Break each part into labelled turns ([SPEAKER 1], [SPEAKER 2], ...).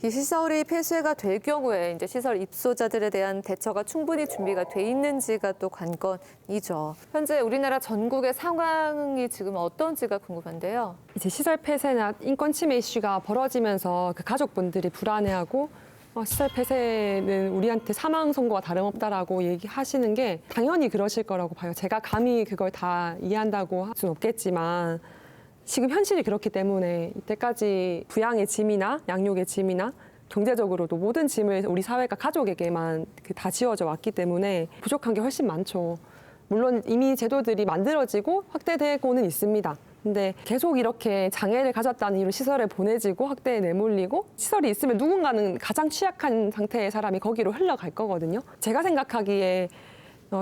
[SPEAKER 1] 이 시설이 폐쇄가 될 경우에 이제 시설 입소자들에 대한 대처가 충분히 준비가 돼 있는지가 또 관건이죠. 현재 우리나라 전국의 상황이 지금 어떤지가 궁금한데요.
[SPEAKER 2] 이제 시설 폐쇄나 인권 침해 이슈가 벌어지면서 그 가족분들이 불안해하고 시설 폐쇄는 우리한테 사망 선고와 다름없다라고 얘기하시는 게 당연히 그러실 거라고 봐요. 제가 감히 그걸 다 이해한다고 할 수는 없겠지만 지금 현실이 그렇기 때문에 이때까지 부양의 짐이나 양육의 짐이나 경제적으로도 모든 짐을 우리 사회가 가족에게만 다 지워져 왔기 때문에 부족한 게 훨씬 많죠. 물론 이미 제도들이 만들어지고 확대되고는 있습니다. 근데 계속 이렇게 장애를 가졌다는 이유로 시설에 보내지고 확대에 내몰리고 시설이 있으면 누군가는 가장 취약한 상태의 사람이 거기로 흘러갈 거거든요. 제가 생각하기에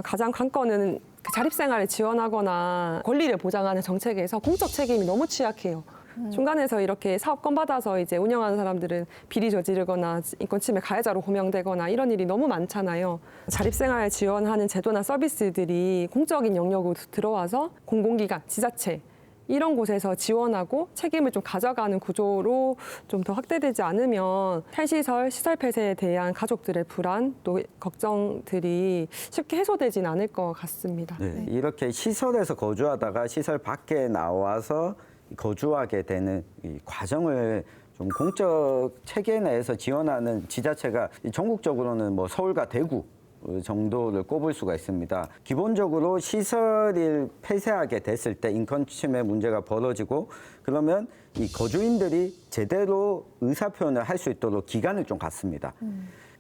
[SPEAKER 2] 가장 관건은 그 자립생활을 지원하거나 권리를 보장하는 정책에서 공적 책임이 너무 취약해요. 중간에서 이렇게 사업권 받아서 이제 운영하는 사람들은 비리 저지르거나 인권 침해 가해자로 호명되거나 이런 일이 너무 많잖아요. 자립생활 지원하는 제도나 서비스들이 공적인 영역으로 들어와서 공공기관, 지자체 이런 곳에서 지원하고 책임을 좀 가져가는 구조로 좀 더 확대되지 않으면 탈시설, 시설 폐쇄에 대한 가족들의 불안 또 걱정들이 쉽게 해소되진 않을 것 같습니다.
[SPEAKER 3] 네, 이렇게 시설에서 거주하다가 시설 밖에 나와서 거주하게 되는 이 과정을 좀 공적 체계 내에서 지원하는 지자체가 전국적으로는 뭐 서울과 대구 정도를 꼽을 수가 있습니다. 기본적으로 시설을 폐쇄하게 됐을 때 인권 침해 문제가 벌어지고 그러면 이 거주인들이 제대로 의사 표현을 할 수 있도록 기간을 좀 갖습니다.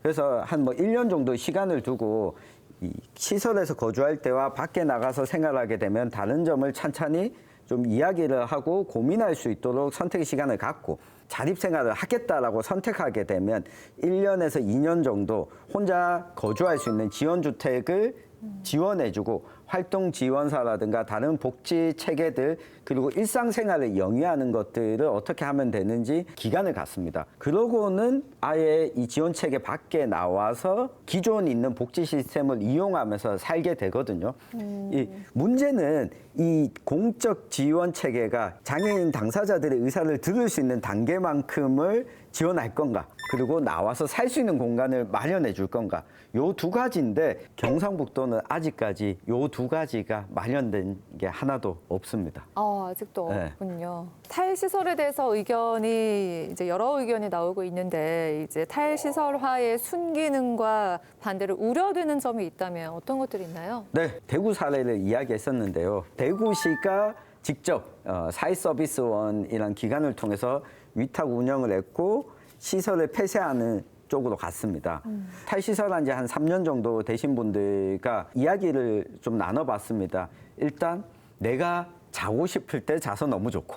[SPEAKER 3] 그래서 한 뭐 1년 정도 시간을 두고 이 시설에서 거주할 때와 밖에 나가서 생활하게 되면 다른 점을 찬찬히 좀 이야기를 하고 고민할 수 있도록 선택의 시간을 갖고 자립생활을 하겠다라고 선택하게 되면 1년에서 2년 정도 혼자 거주할 수 있는 지원주택을 지원해주고 활동지원사라든가 다른 복지 체계들 그리고 일상생활을 영위하는 것들을 어떻게 하면 되는지 기간을 갖습니다. 그러고는 아예 이 지원체계 밖에 나와서 기존 있는 복지 시스템을 이용하면서 살게 되거든요. 이 문제는 이 공적 지원 체계가 장애인 당사자들의 의사를 들을 수 있는 단계만큼을 지원할 건가 그리고 나와서 살 수 있는 공간을 마련해 줄 건가 요 두 가지인데 경상북도는 아직까지 요 두 가지가 마련된 게 하나도 없습니다.
[SPEAKER 1] 아직도
[SPEAKER 3] 네.
[SPEAKER 1] 없군요. 탈시설에 대해서 의견이 이제 여러 의견이 나오고 있는데 이제 탈시설화의 순기능과 반대로 우려되는 점이 있다면 어떤 것들이 있나요?
[SPEAKER 3] 네, 대구 사례를 이야기했었는데요. 대구시가 직접 사회서비스원이라는 기관을 통해서 위탁 운영을 했고 시설을 폐쇄하는 쪽으로 갔습니다. 탈시설한 지 한 3년 정도 되신 분들과 이야기를 좀 나눠봤습니다. 일단 내가 자고 싶을 때 자서 너무 좋고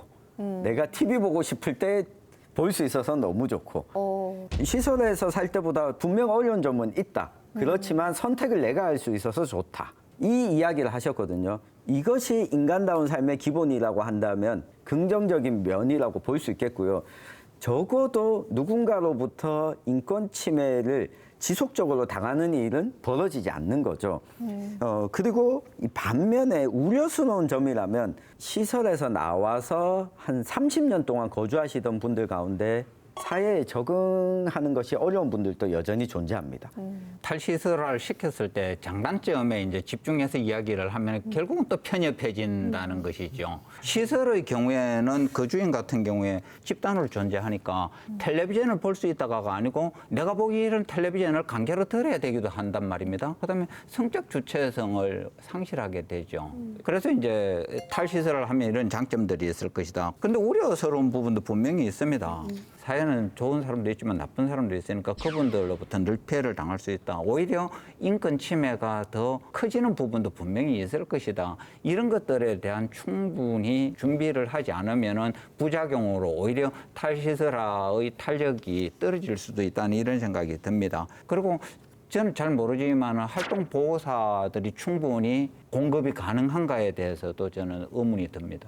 [SPEAKER 3] 내가 TV 보고 싶을 때 볼 수 있어서 너무 좋고 시설에서 살 때보다 분명 어려운 점은 있다. 그렇지만 선택을 내가 할 수 있어서 좋다. 이 이야기를 하셨거든요. 이것이 인간다운 삶의 기본이라고 한다면 긍정적인 면이라고 볼 수 있겠고요. 적어도 누군가로부터 인권 침해를 지속적으로 당하는 일은 벌어지지 않는 거죠. 그리고 이 반면에 우려스러운 점이라면 시설에서 나와서 한 30년 동안 거주하시던 분들 가운데 사회에 적응하는 것이 어려운 분들도 여전히 존재합니다.
[SPEAKER 4] 탈시설화를 시켰을 때 장단점에 이제 집중해서 이야기를 하면 결국은 또 편협해진다는 것이죠. 시설의 경우에는 거주인 같은 경우에 집단으로 존재하니까 텔레비전을 볼 수 있다가가 아니고 내가 보기에는 텔레비전을 강제로 들어야 되기도 한단 말입니다. 그다음에 성적 주체성을 상실하게 되죠. 그래서 이제 탈시설을 하면 이런 장점들이 있을 것이다. 근데 우려스러운 부분도 분명히 있습니다. 사회는 좋은 사람도 있지만 나쁜 사람도 있으니까 그분들로부터 늘 피해를 당할 수 있다. 오히려 인권 침해가 더 커지는 부분도 분명히 있을 것이다. 이런 것들에 대한 충분히 준비를 하지 않으면은 부작용으로 오히려 탈시설화의 탄력이 떨어질 수도 있다는 이런 생각이 듭니다. 그리고 저는 잘 모르지만 활동 보호사들이 충분히 공급이 가능한가에 대해서도 저는 의문이 듭니다.